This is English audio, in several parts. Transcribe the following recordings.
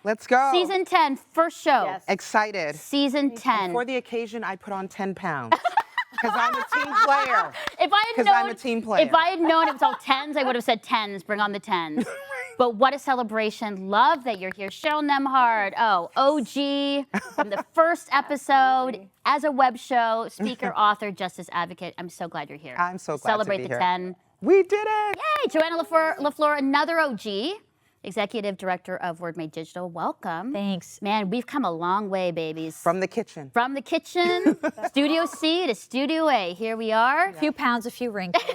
Let's go. Season 10, first show. Yes. Excited. Season 10. For the occasion, I put on 10 pounds. Because I'm a team player. If I had Because known, I'm a team player. If I had known it was all 10s, I would have said 10s. Bring on the 10s. But what a celebration. Love that you're here. Cheryl Nemhard, OG from the first episode as a web show, speaker, author, justice advocate. I'm so glad you're here. I'm so glad Celebrate to be the here. 10. We did it. Yay, Joanna LaFleur, another OG, executive director of Word Made Digital. Welcome. Thanks. Man, we've come a long way, babies. From the kitchen. From the kitchen, Studio C to Studio A. Here we are. A few pounds, a few wrinkles.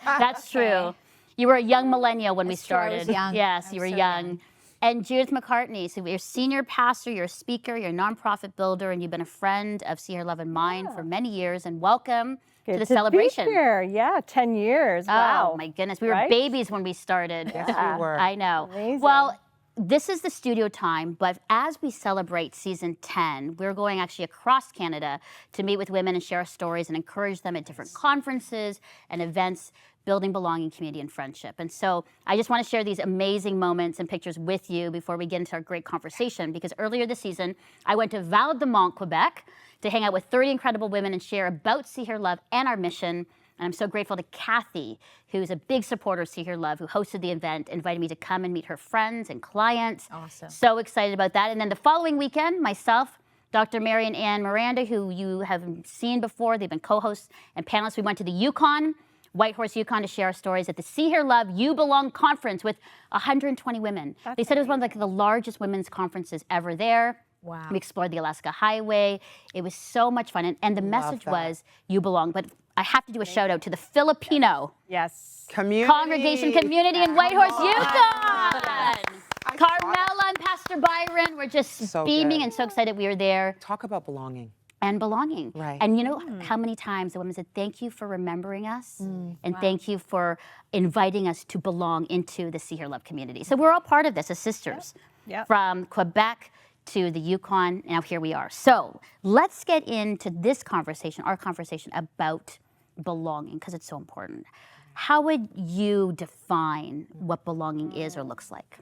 That's true. You were a young millennial when we That's true, I started. was young. Yes, I you was were so young. young. And Judith McCartney, so you're a senior pastor, you're a speaker, you're a nonprofit builder, and you've been a friend of See Her Love and Mine for many years. And welcome to the celebration. Be here. Yeah, 10 years. Wow. Oh my goodness, we were Right? babies when we started. Yes, we were. I know. Amazing. Well, this is the studio time, but as we celebrate season 10, we're going actually across Canada to meet with women and share our stories and encourage them at different conferences and events, building belonging, community, and friendship. And so I just want to share these amazing moments and pictures with you before we get into our great conversation, because earlier this season, I went to Val-de-Mont, Quebec, to hang out with 30 incredible women and share about See Her Love and our mission. And I'm so grateful to Kathy, who's a big supporter of See Her Love, who hosted the event, invited me to come and meet her friends and clients. Awesome. So excited about that. And then the following weekend, myself, Dr. Marian Ann Miranda, who you have seen before, they've been co-hosts and panelists. We went to the Yukon, Whitehorse, Yukon, to share our stories at the See Her Love You Belong conference with 120 women. They said it was one of the largest women's conferences ever there. Wow. We explored the Alaska Highway. It was so much fun. And the message was, you belong. But I have to do a shout out to the Filipino Yes. congregation community in Whitehorse, Yukon. Carmela and Pastor Byron were just So beaming good. and so excited we were there. Talk about belonging. And belonging. Right. And you know how many times the women said, thank you for remembering us, and thank you for inviting us to belong into the See Her Love community. So we're all part of this as sisters. Yep. From Quebec to the Yukon, now here we are. So let's get into this conversation, our conversation about belonging, because it's so important. How would you define what belonging is or looks like?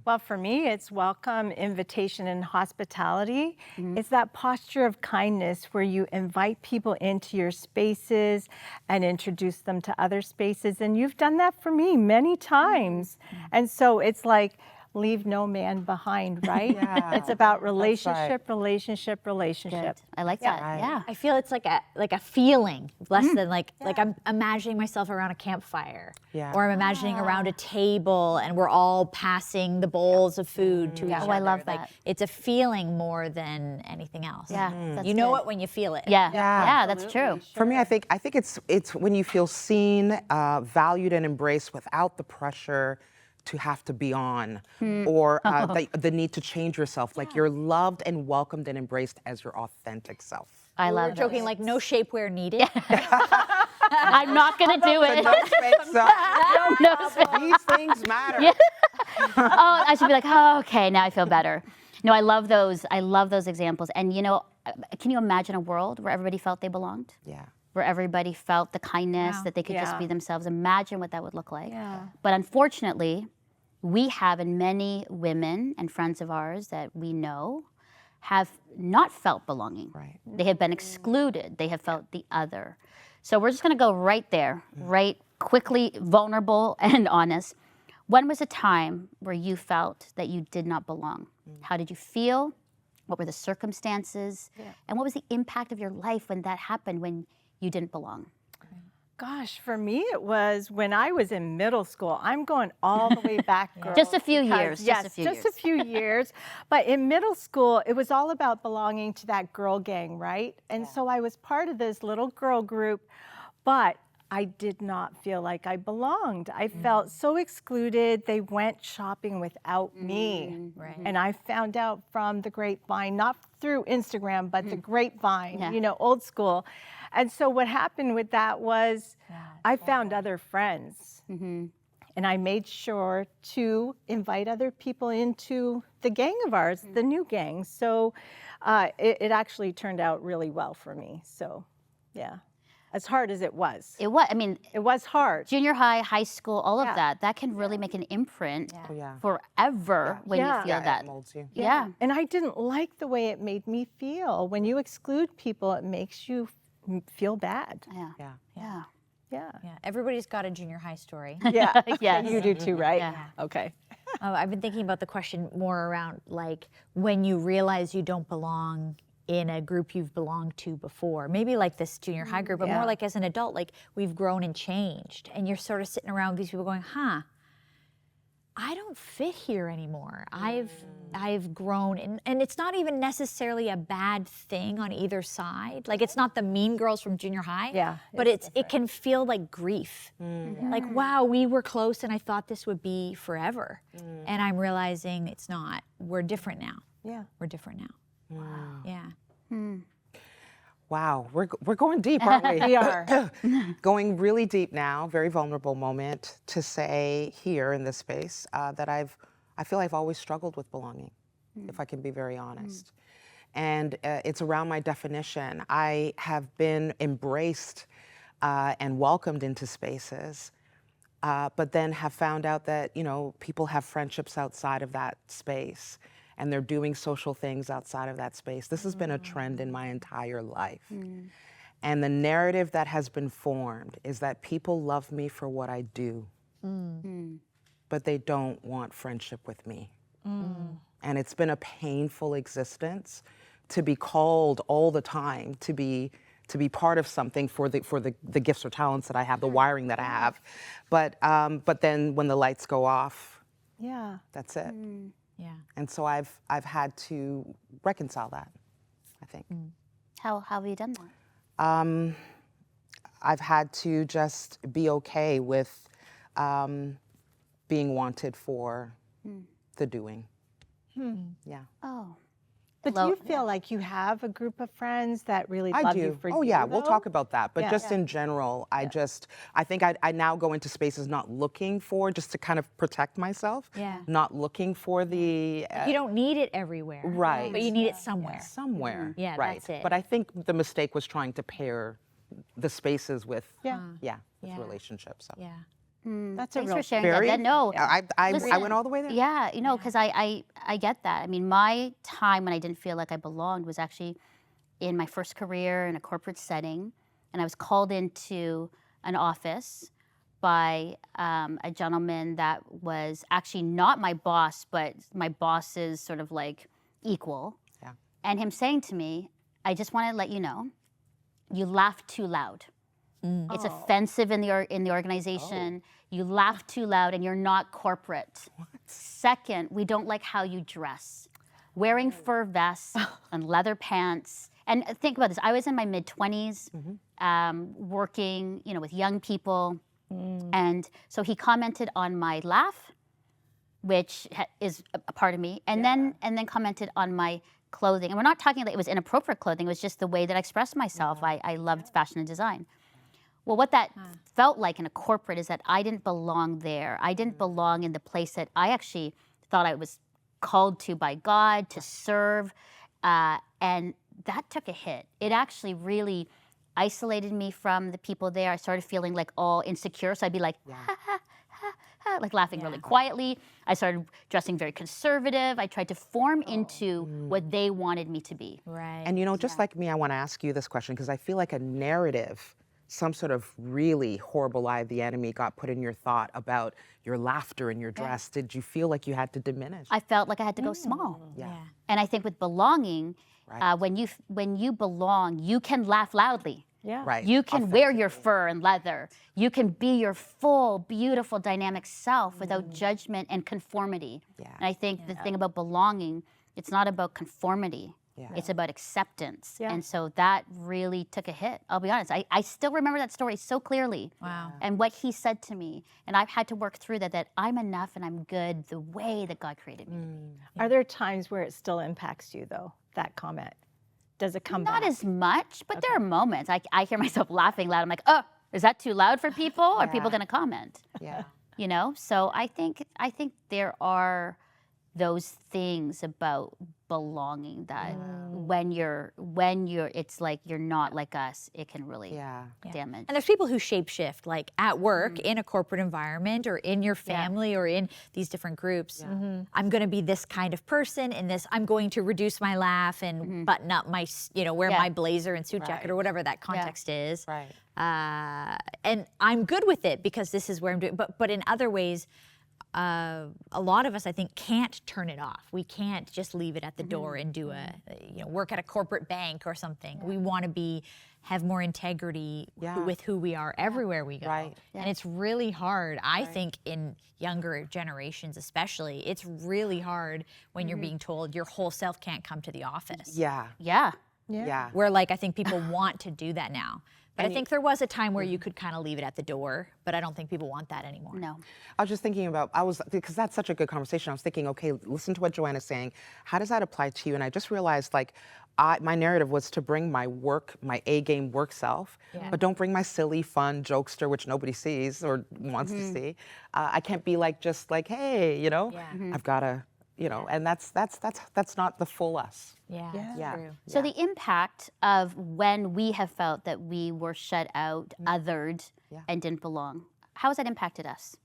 Well, for me, it's welcome, invitation, and hospitality. It's that posture of kindness where you invite people into your spaces and introduce them to other spaces. And you've done that for me many times. And so it's like, leave no man behind, right? Yeah, It's about right. relationship. Good. I like that. Right. Yeah. I feel it's like a feeling, less than like I'm imagining myself around a campfire. Yeah. Or I'm imagining around a table and we're all passing the bowls of food to each other. Oh, I love Like, that. it's a feeling more than anything else. Yeah, that's You know good. it when you feel it. Yeah, Yeah. yeah, that's true. For me, I think it's when you feel seen, valued, and embraced without the pressure to have to be on or the need to change yourself. Like you're loved and welcomed and embraced as your authentic self. I We're love joking those. like no shapewear needed. I'm not gonna do So it. no space up. No space. These things matter. Yeah. Oh, I should be like, oh, okay, now I feel better. No, I love those. I love those examples. And you know, can you imagine a world where everybody felt they belonged? Yeah. Where everybody felt the kindness, Wow. that they could just Yeah. be themselves. Imagine what that would look like. Yeah. But unfortunately, we have, and many women and friends of ours that we know have not felt belonging. Right. They have been excluded. They have felt the other. So we're just going to go right there, right quickly, vulnerable and honest. When was a time where you felt that you did not belong? How did you feel? What were the circumstances? And what was the impact of your life when that happened, when you didn't belong? Gosh, for me, it was when I was in middle school. I'm going all the way back, girls. Just a few because- years, just Yes, a few just a few years. But in middle school, it was all about belonging to that girl gang, right? And so I was part of this little girl group, but I did not feel like I belonged. I felt so excluded. They went shopping without me. Right. And I found out from the grapevine, not through Instagram, but the grapevine, Yeah. you know, old school. And so what happened with that was I found other friends. And I made sure to invite other people into the gang of ours, the new gang. So it actually turned out really well for me. So, yeah. as hard as it was. It was, I mean, It was hard. junior high, high school, all of Yeah. that can really make an imprint Oh, yeah. forever when you Yeah. feel Yeah, that. it molds you. Yeah. And I didn't like the way it made me feel. When you exclude people, it makes you feel bad. Yeah. Yeah. Yeah. Yeah. Yeah, everybody's got a junior high story. Yeah. Yes. You do too, right? Yeah. Okay. I've been thinking about the question more around like when you realize you don't belong in a group you've belonged to before. Maybe like this junior high group, but more like as an adult, like we've grown and changed. And you're sort of sitting around with these people going, I don't fit here anymore. I've grown, and it's not even necessarily a bad thing on either side. Like it's not the mean girls from junior high. Yeah, But it can feel like grief. Like, wow, we were close and I thought this would be forever. And I'm realizing it's not. We're different now. Yeah. We're different now. Wow. Yeah. Wow, we're going deep, aren't we? We are. Going really deep now. Very vulnerable moment to say here in this space that I feel I've always struggled with belonging, if I can be very honest. And it's around my definition. I have been embraced and welcomed into spaces, but then have found out that people have friendships outside of that space. And they're doing social things outside of that space. This has been a trend in my entire life. And the narrative that has been formed is that people love me for what I do, but they don't want friendship with me. And it's been a painful existence to be called all the time to be part of something for the gifts or talents that I have, the wiring that I have. But then when the lights go off, Yeah. that's it. Yeah. And so I've had to reconcile that, I think. How have you done that? I've had to just be okay with being wanted for the doing. Yeah. Oh. But do you feel like you have a group of friends that really I love do. you for you? Oh yeah, we'll though? talk about that. But Yeah. just in general, I think I now go into spaces not looking for, just to kind of protect myself. Yeah. Not looking for the You don't need it everywhere. Right. But you need it somewhere. somewhere. Yeah, right. that's it. But I think the mistake was trying to pair the spaces with Yeah. with Yeah. relationships. So. Yeah. That's a Thanks real for sharing Very. that. Yeah, no. I Listen, went all the way there. Yeah, because I get that. I mean, my time when I didn't feel like I belonged was actually in my first career in a corporate setting, and I was called into an office by a gentleman that was actually not my boss, but my boss's sort of like equal. Yeah. And him saying to me, "I just want to let you know, you laugh too loud. It's offensive in the organization. You laugh too loud, and you're not corporate. Second, we don't like how you dress, wearing fur vests and leather pants." And think about this: I was in my mid-20s, working, with young people, and so he commented on my laugh, which is a part of me, and then commented on my clothing. And we're not talking that it was inappropriate clothing; it was just the way that I expressed myself. I loved fashion and design. Well, what that felt like in a corporate is that I didn't belong there. I didn't belong in the place that I actually thought I was called to by God to serve. And that took a hit. It actually really isolated me from the people there. I started feeling like all insecure. So I'd be like, ha, ha, ha, ha, like laughing really quietly. I started dressing very conservative. I tried to form into what they wanted me to be. Right. And just like me, I want to ask you this question because I feel like a narrative, some sort of really horrible lie of the enemy got put in your thought about your laughter and your dress. Did you feel like you had to diminish? I felt like I had to go small. Yeah. And I think with belonging, Right. when you belong, you can laugh loudly. Yeah. Right. You can wear your fur and leather. You can be your full, beautiful, dynamic self without judgment and conformity. Yeah. And I think the thing about belonging, it's not about conformity. Yeah. It's about acceptance. Yeah. And so that really took a hit. I'll be honest. I still remember that story so clearly. Wow. And what he said to me. And I've had to work through that I'm enough and I'm good the way that God created me. Are there times where it still impacts you, though, that comment? Does it come Not back? as much, but there are moments. I hear myself laughing loud. I'm like, oh, is that too loud for people? Are people going to comment? Yeah. So I think there are those things about belonging that when you're it's like you're not like us, it can really damage. And there's people who shapeshift, like at work, in a corporate environment, or in your family, or in these different groups. I'm going to be this kind of person in this. I'm going to reduce my laugh and button up my, wear my blazer and suit jacket, or whatever that context is. Right. And I'm good with it because this is where I'm doing. But in other ways, a lot of us, I think, can't turn it off. We can't just leave it at the door and do work at a corporate bank or something. We want to have more integrity with who we are everywhere we go. Right. And it's really hard, I think, in younger generations especially. It's really hard when you're being told your whole self can't come to the office. Yeah. Yeah. Yeah. Where, like, I think people want to do that now. But I think there was a time where you could kind of leave it at the door, but I don't think people want that anymore. No. I was just thinking about, because that's such a good conversation. I was thinking, okay, listen to what Joanna's saying. How does that apply to you? And I just realized, like, my narrative was to bring my A-game work self, but don't bring my silly, fun jokester, which nobody sees or wants to see. I can't be like, just like, hey, I've got to, and that's not the full us. Yeah. True. So the impact of when we have felt that we were shut out, othered, and didn't belong, how has that impacted us?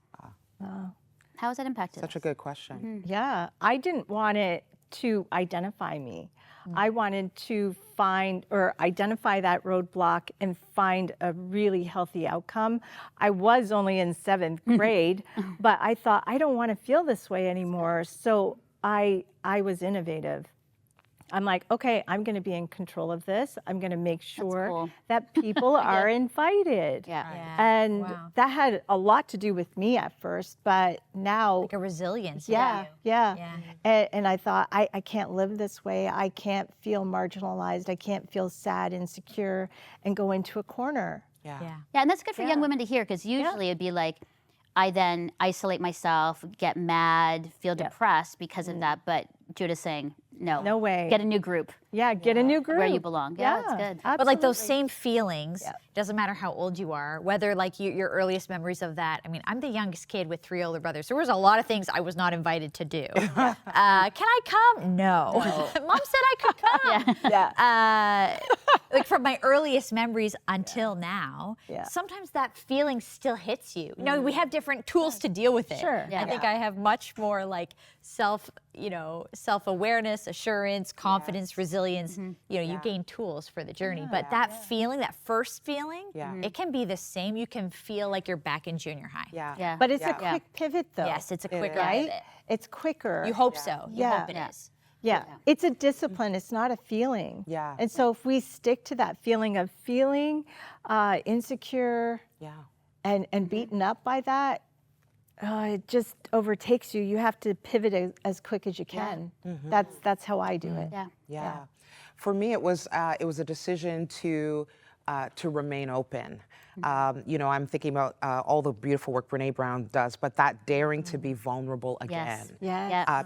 How has that impacted us? Such a good question. Yeah, I didn't want it to identify me. I wanted to find or identify that roadblock and find a really healthy outcome. I was only in 7th grade, but I thought, I don't want to feel this way anymore. So I was innovative. I'm like, okay, I'm going to be in control of this. I'm going to make sure that people are invited. And that had a lot to do with me at first, but now. Like a resilience. Yeah. And I thought, I can't live this way. I can't feel marginalized. I can't feel sad, insecure, and go into a corner. Yeah, and that's good for young women to hear, because usually it'd be like, I then isolate myself, get mad, feel depressed because of that. But Judah's saying, no way. Get a new group. Yeah, get a new group. Where you belong. Yeah, that's good. Absolutely. But like those same feelings, doesn't matter how old you are, whether like your earliest memories of that. I mean, I'm the youngest kid with 3 older brothers. There was a lot of things I was not invited to do. Can I come? No. Mom said I could come. Like from my earliest memories until now, sometimes that feeling still hits you. We have different tools to deal with it. Sure. I think I have much more like self-awareness, assurance, confidence, resilience. You gain tools for the journey. But that feeling, that first feeling, it can be the same. You can feel like you're back in junior high. But it's a quick pivot, though. Yes, it's a quick right? pivot. It's quicker. You hope so. You hope it is. Yeah, it's a discipline. It's not a feeling. And so if we stick to that feeling of feeling insecure and beaten up by that, it just overtakes you. You have to pivot as quick as you can. That's how I do it. Yeah. For me, it was a decision to remain open. I'm thinking about all the beautiful work Brene Brown does, but that daring to be vulnerable again.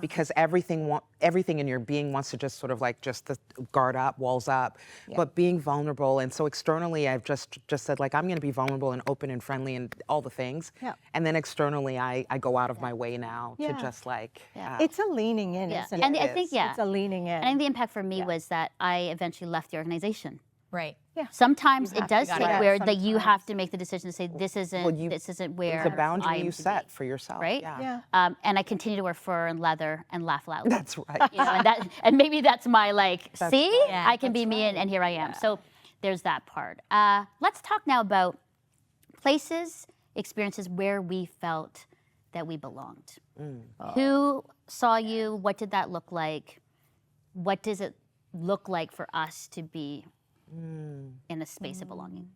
Because everything in your being wants to just sort of like just guard up, walls up, but being vulnerable. And so externally, I've just said, like, I'm going to be vulnerable and open and friendly and all the things. And then externally, I go out of my way now to just like. It's a leaning in, isn't it? And I think, it's a leaning in. And I think the impact for me was that I eventually left the organization. Right. Sometimes it does take where that you sometimes. have to make the decision to say, this isn't where It's a boundary I am you to set be. for yourself. Right? And I continue to wear fur and leather and laugh loud. That's right. And maybe that's my I can be me, and here I am. So there's that part. Let's talk now about places, experiences where we felt that we belonged. Who saw you? What did that look like? What does it look like for us to be in a space of belonging?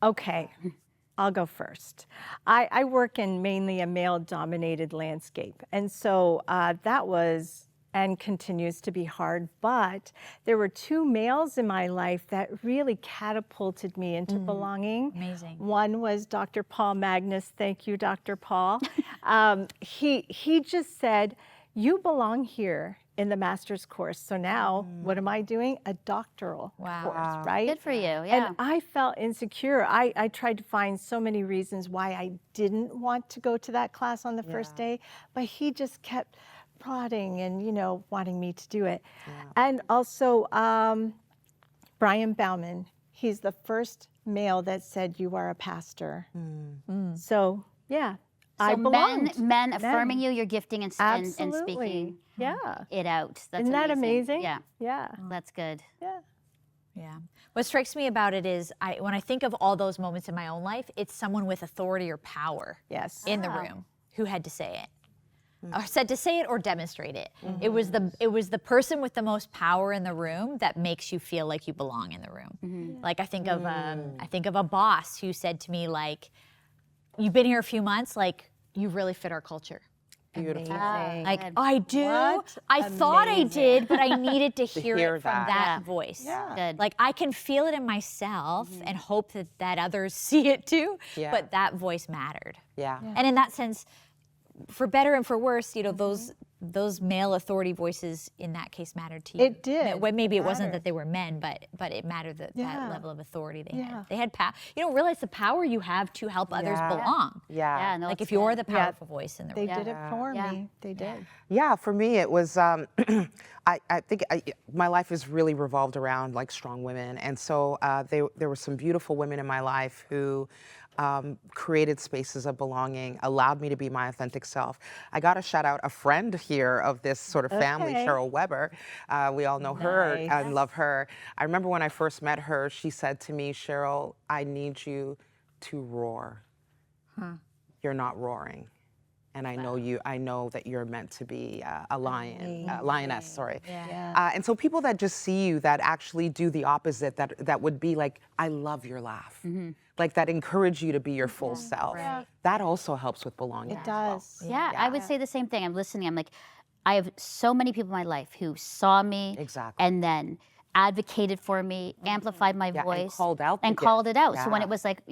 Okay, I'll go first. I work in mainly a male-dominated landscape, and so that was and continues to be hard, but there were 2 males in my life that really catapulted me into belonging. Amazing. One was Dr. Paul Magnus. Thank you, Dr. Paul. He just said, you belong here. in the master's course. So now, what am I doing? A doctoral course, right? Good for you. Yeah. And I felt insecure. I tried to find so many reasons why I didn't want to go to that class on the first day, but he just kept prodding and, wanting me to do it. And also, Brian Bauman, he's the first male that said, "You are a pastor." So, yeah, I So belonged. men affirming you, your gifting and Absolutely. speaking Yeah. it out. That's Isn't that amazing? Yeah, Yeah. that's good. Yeah. Yeah. What strikes me about it is when I think of all those moments in my own life, it's someone with authority or power Yes. in the room who had to say it. Or said to say it or demonstrate it. It was the person with the most power in the room that makes you feel like you belong in the room. Like I think of a boss who said to me, like, "You've been here a few months, like you really fit our culture." Beautiful. Amazing. Like, I do. What I thought I did, but I needed to hear hear it from that. that voice. Good. Like I can feel it in myself and hope that others see it too. Yeah. But that voice mattered. Yeah. And in that sense, for better and for worse, those male authority voices in that case mattered to you. It did. Well, maybe it wasn't mattered. that they were men, but it mattered that level of authority they Yeah. had. They had power. You don't realize the power you have to help others belong. Yeah, no, Like it's if you're good. the powerful voice in the They room. did it for Yeah. me. They did. Yeah, for me it was. I think my life has really revolved around like strong women, and so there were some beautiful women in my life who created spaces of belonging, allowed me to be my authentic self. I got to shout out a friend here of this sort of family, Okay. Cheryl Weber. We all know her Nice. and love her. I remember when I first met her, she said to me, "Cheryl, I need you to roar. You're not roaring. And I know that you're meant to be a lioness, sorry. And so people that just see you that actually do the opposite, that would be like, I love your laugh. Like that encourage you to be your full self. That also helps with belonging. It does. Yeah, I would say the same thing. I'm listening. I'm like, I have so many people in my life who saw me Exactly. and then advocated for me, amplified my Yeah, and voice, called out the and called gift. it out. So when Yeah. it was like,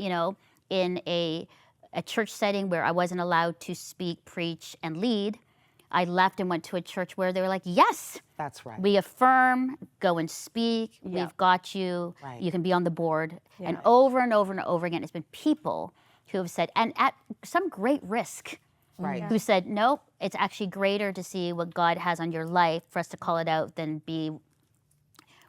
in a church setting where I wasn't allowed to speak, preach, and lead, I left and went to a church where they were like, yes, That's right. we affirm, go and speak, we've got you, Right. you can be on the board. And over and over and over again, it's been people who have said, and at some great risk, Right. who said, nope, it's actually greater to see what God has on your life for us to call it out than be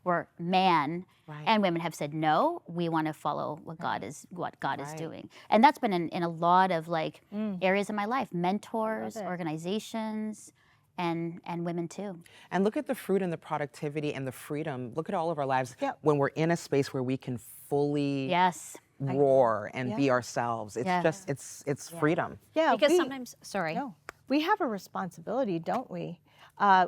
where man Right. and women have said, no, we want to follow what God is Right. doing. And that's been in a lot of like areas of my life, mentors, organizations, and women too. And look at the fruit and the productivity and the freedom. Look at all of our lives Yep. when we're in a space where we can fully Yes. roar and be ourselves. It's Yeah. just, it's freedom. Yeah. Because we- sometimes, sorry. No, we have a responsibility, don't we?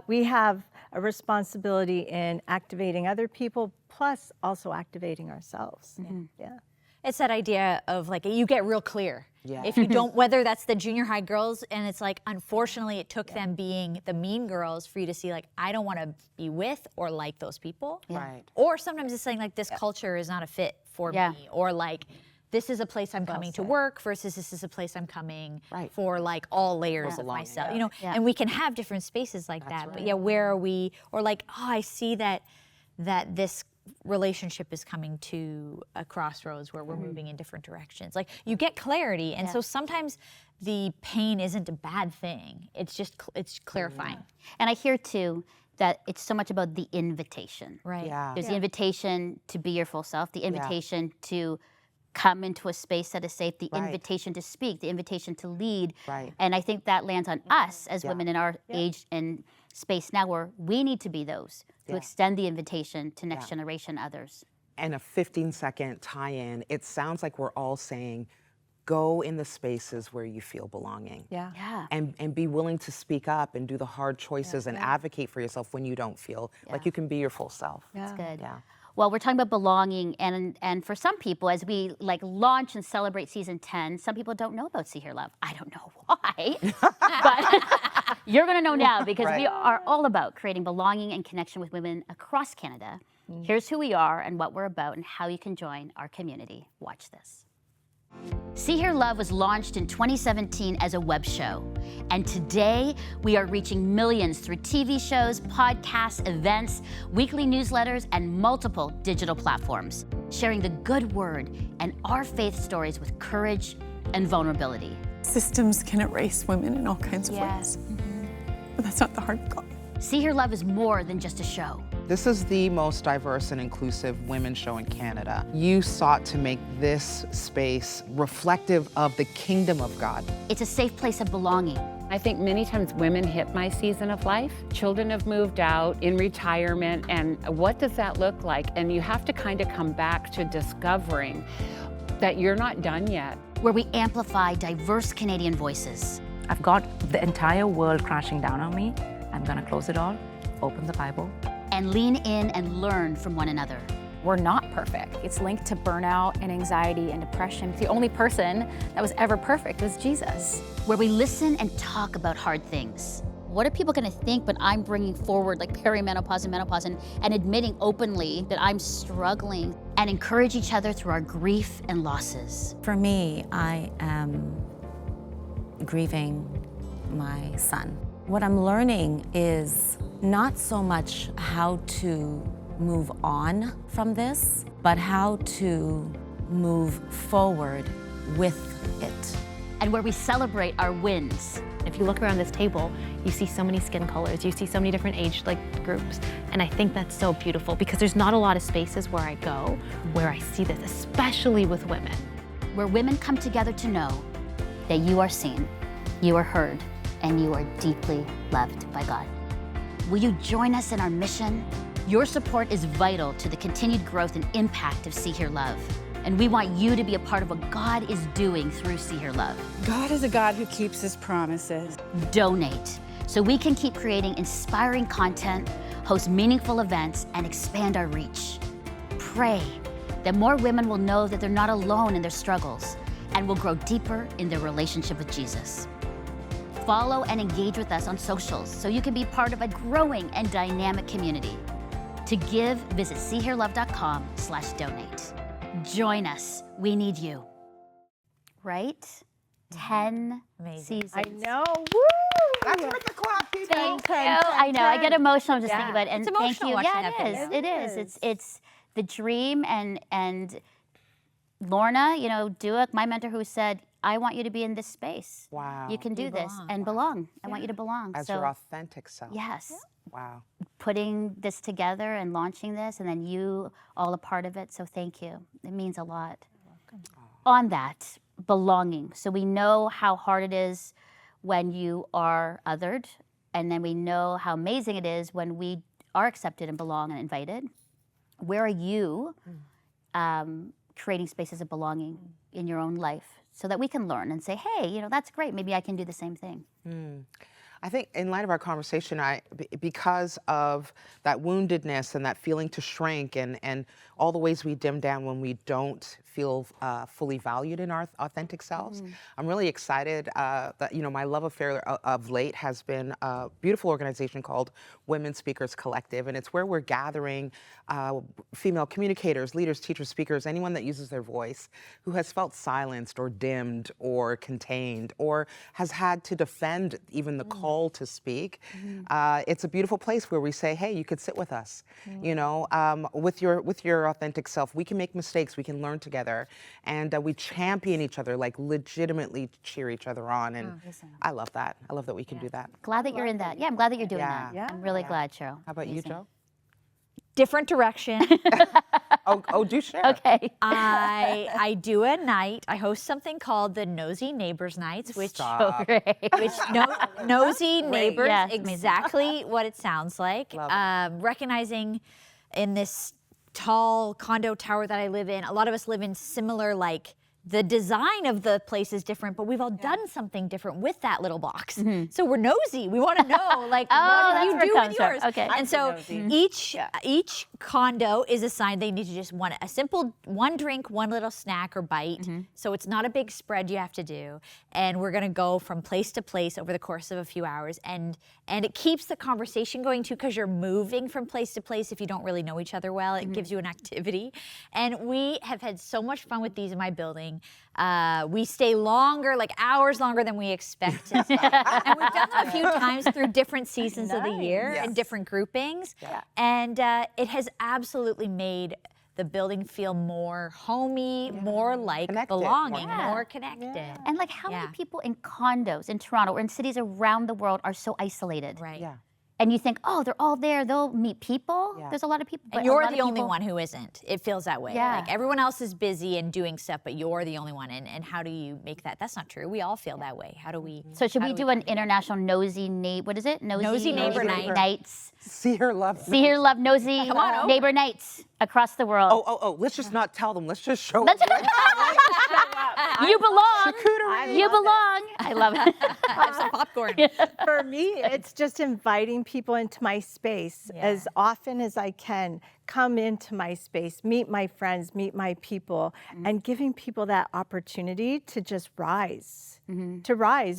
We have a responsibility in activating other people, plus also activating ourselves. Yeah. It's that idea of like, you get real clear. Yeah. If you don't, whether that's the junior high girls, and it's like, unfortunately, it took them being the mean girls for you to see, like, I don't want to be with or like those people. Right. Or sometimes it's saying, like, this culture is not a fit for Yeah. me. Or like, this is a place I'm coming to work versus this is a place I'm coming Right. for like all layers of belonging, myself. yeah. You know, and we can have different spaces like that. But yeah, where are we? Or like, oh, I see that this relationship is coming to a crossroads where we're moving in different directions. Like you get clarity, and so sometimes the pain isn't a bad thing. It's just it's clarifying. And I hear too that it's so much about the invitation. Right. Yeah. There's the invitation to be your full self, the invitation to come into a space that is safe, the Right. invitation to speak, the invitation to lead. Right. And I think that lands on us as women in our age and space now where we need to be those to extend the invitation to next generation others. And a 15-second tie-in, it sounds like we're all saying, go in the spaces where you feel belonging. Yeah. Yeah. And be willing to speak up and do the hard choices and advocate for yourself when you don't feel like you can be your full self. That's good. Yeah. Well, we're talking about belonging, and for some people, as we like launch and celebrate season 10, some people don't know about See Here Love. I don't know why, but you're gonna know now because we are all about creating belonging and connection with women across Canada. Here's who we are and what we're about and how you can join our community. Watch this. See Here Love was launched in 2017 as a web show. And today, we are reaching millions through TV shows, podcasts, events, weekly newsletters, and multiple digital platforms, sharing the good word and our faith stories with courage and vulnerability. Systems can erase women in all kinds of ways. But that's not the heart of God. See Here Love is more than just a show. This is the most diverse and inclusive women's show in Canada. You sought to make this space reflective of the kingdom of God. It's a safe place of belonging. I think many times women hit my season of life. Children have moved out in retirement, and what does that look like? And you have to kind of come back to discovering that you're not done yet. Where we amplify diverse Canadian voices. I've got the entire world crashing down on me. I'm gonna close it all, open the Bible. And lean in and learn from one another. We're not perfect. It's linked to burnout and anxiety and depression. The only person that was ever perfect was Jesus. Where we listen and talk about hard things. What are people gonna think when I'm bringing forward like perimenopause and menopause and admitting openly that I'm struggling, and encourage each other through our grief and losses? For me, I am grieving my son. What I'm learning is not so much how to move on from this, but how to move forward with it. And where we celebrate our wins. If you look around this table, you see so many skin colors, you see so many different age groups, and I think that's so beautiful because there's not a lot of spaces where I go where I see this, especially with women. Where women come together to know that you are seen, you are heard, and you are deeply loved by God. Will you join us in our mission? Your support is vital to the continued growth and impact of See Here Love. And we want you to be a part of what God is doing through See Here Love. God is a God who keeps his promises. Donate so we can keep creating inspiring content, host meaningful events, and expand our reach. Pray that more women will know that they're not alone in their struggles and will grow deeper in their relationship with Jesus. Follow and engage with us on socials so you can be part of a growing and dynamic community. To give, visit seeherelove.com/donate. Join us. We need you. Right? 10 seasons. I know. Woo! That's worth the clap, people. Thank you. I know. I get emotional just thinking about it. And It's thank emotional you. watching Yeah, that it video. is. It is. It's the dream and Lorna, Duick, my mentor, who said, I want you to be in this space. Wow. You can do this and belong. I want you to belong. As so, your authentic self. yes. Wow. Putting this together and launching this, and then you all a part of it. So thank you. It means a lot. On that, belonging. So we know how hard it is when you are othered, and then we know how amazing it is when we are accepted and belong and invited. Where are you creating spaces of belonging in your own life so that we can learn and say, hey, that's great. Maybe I can do the same thing. I think in light of our conversation, because of that woundedness and that feeling to shrink and all the ways we dim down when we don't feel fully valued in our authentic selves, I'm really excited that, my love affair of late has been a beautiful organization called Women Speakers Collective, and it's where we're gathering female communicators, leaders, teachers, speakers, anyone that uses their voice who has felt silenced or dimmed or contained or has had to defend even the call to speak. It's a beautiful place where we say, hey, you could sit with us, with your authentic self. We can make mistakes, we can learn together, and we champion each other, like legitimately cheer each other on, and I love that. I love that we can do that. Glad that you're in that. Yeah, I'm glad that you're doing that. Yeah. I'm really glad, Cheryl. How about you, Joe? Different direction. Oh, do share. Okay. I do a night. I host something called the Nosy Neighbors Nights, which Stop. nosy neighbors, Yes, amazing. exactly what it sounds like. Recognizing in this tall condo tower that I live in, a lot of us live in similar, the design of the place is different, but we've all done something different with that little box. So we're nosy. We want to know, what that's do you where it do comes with from. yours? Okay. And so each condo is assigned, they need to just want a simple one drink, one little snack or bite. So it's not a big spread you have to do. And we're going to go from place to place over the course of a few hours. And it keeps the conversation going too, because you're moving from place to place if you don't really know each other well. It gives you an activity. And we have had so much fun with these in my building. belonging. We stay longer, like hours longer than we expect to stay. And we've done that a few times through different seasons of the year and different groupings. And it has absolutely made the building feel more homey, more like Connected, belonging, more more connected. And like how many people in condos in Toronto or in cities around the world are so isolated? Right. Yeah. And you think, oh, they're all there, they'll meet people. Yeah. There's a lot of people. And but you're a lot the of only people- one who isn't. It feels that way. Yeah. Like everyone else is busy and doing stuff, but you're the only one. And how do you make that? That's not true. We all feel that way. How do we? So should we do an international nosy neighbor? What is it? Nosy neighbor night. Nights. See her love. See here, love, nosy Come on over. neighbor nights across the world. Oh, let's just not tell them. Let's just show Let's- them. You belong. You belong. I love it. Have some popcorn. For me, it's just inviting people into my space as often as I can. Come into my space, meet my friends, meet my people, and giving people that opportunity to just rise,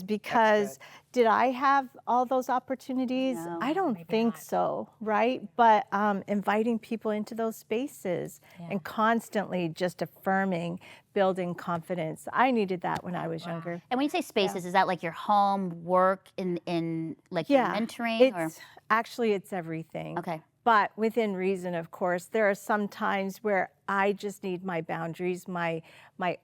because did I have all those opportunities? No, I don't think so, right? But inviting people into those spaces and constantly just affirming, building confidence. I needed that when I was younger. And when you say spaces, is that like your home, work, in like your mentoring? Or? It's everything. Okay. But within reason, of course. There are some times where I just need my boundaries, my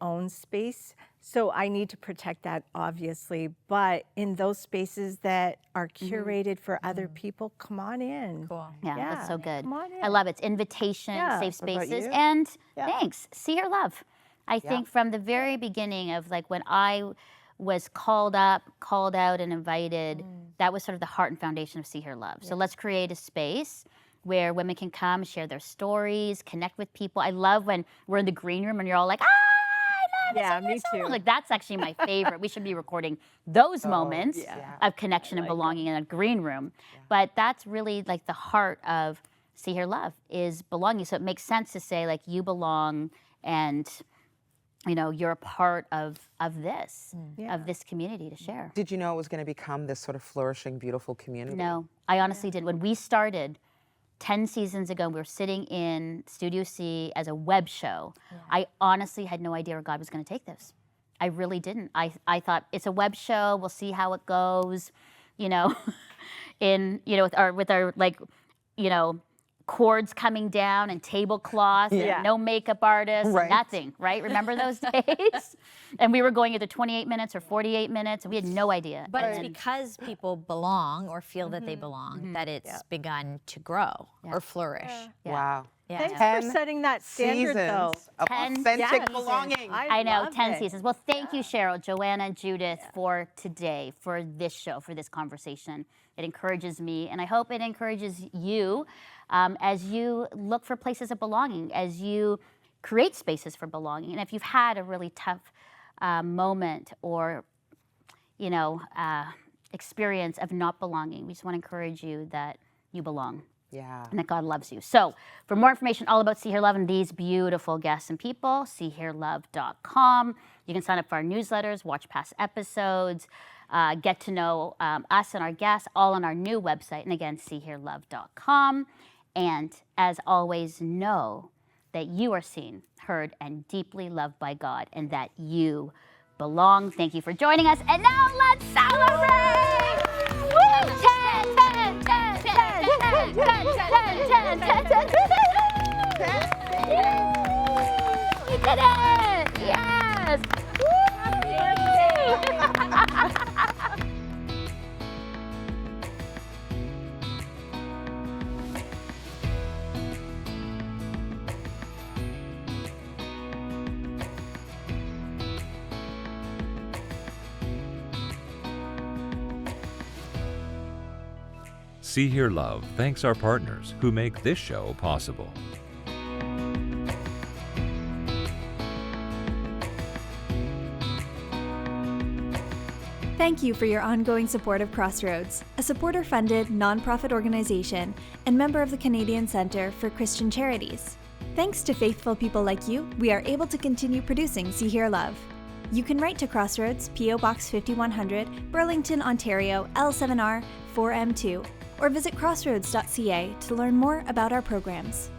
own space. So I need to protect that, obviously. But in those spaces that are curated for other people, come on in. Cool. Yeah, that's so good. Come on in. I love it. It's invitation, safe What about spaces, you? and thanks. See her love. I think from the very beginning of like when I was called out and invited, that was sort of the heart and foundation of See Her Love. So let's create a space where women can come, share their stories, connect with people. I love when we're in the green room and you're all like, I love it. me too. Like that's actually my favorite. We should be recording those moments of connection and belonging in a green room. But that's really like the heart of See Her Love is belonging. So it makes sense to say like you belong and you know, you're a part of this community to share. Did you know it was going to become this sort of flourishing, beautiful community? No, I honestly did. When we started 10 seasons ago, we were sitting in Studio C as a web show. I honestly had no idea where God was going to take this. I really didn't. I thought it's a web show. We'll see how it goes, you know, with our like, you know, cords coming down and tablecloths and no makeup artists, nothing, right? Remember those days? And we were going either 28 minutes or 48 minutes, and we had no idea. But it's because people belong or feel that they belong that it's begun to grow or flourish. Wow. Yeah. Thanks for setting that standard, though. Of 10 authentic belonging. I know, love 10 it. seasons. Well, thank you, Cheryl, Joanna, and Judith for today, for this show, for this conversation. It encourages me, and I hope it encourages you as you look for places of belonging, as you create spaces for belonging. And if you've had a really tough moment or, you know, experience of not belonging, we just want to encourage you that you belong. Yeah. And that God loves you. So for more information all about See Her Love and these beautiful guests and people, seeherelove.com. You can sign up for our newsletters, watch past episodes, get to know us and our guests, all on our new website. And again, seeherelove.com. And as always, know that you are seen, heard, and deeply loved by God, and that you belong. Thank you for joining us. And now let's celebrate! Woo! 10, 10, 10, 10, 10, 10, 10, 10, 10, 10, 10, 10. We did it! Yes! See Here Love thanks our partners who make this show possible. Thank you for your ongoing support of Crossroads, a supporter-funded, nonprofit organization and member of the Canadian Centre for Christian Charities. Thanks to faithful people like you, we are able to continue producing See Here Love. You can write to Crossroads, P.O. Box 5100, Burlington, Ontario, L7R 4M2, or visit crossroads.ca to learn more about our programs.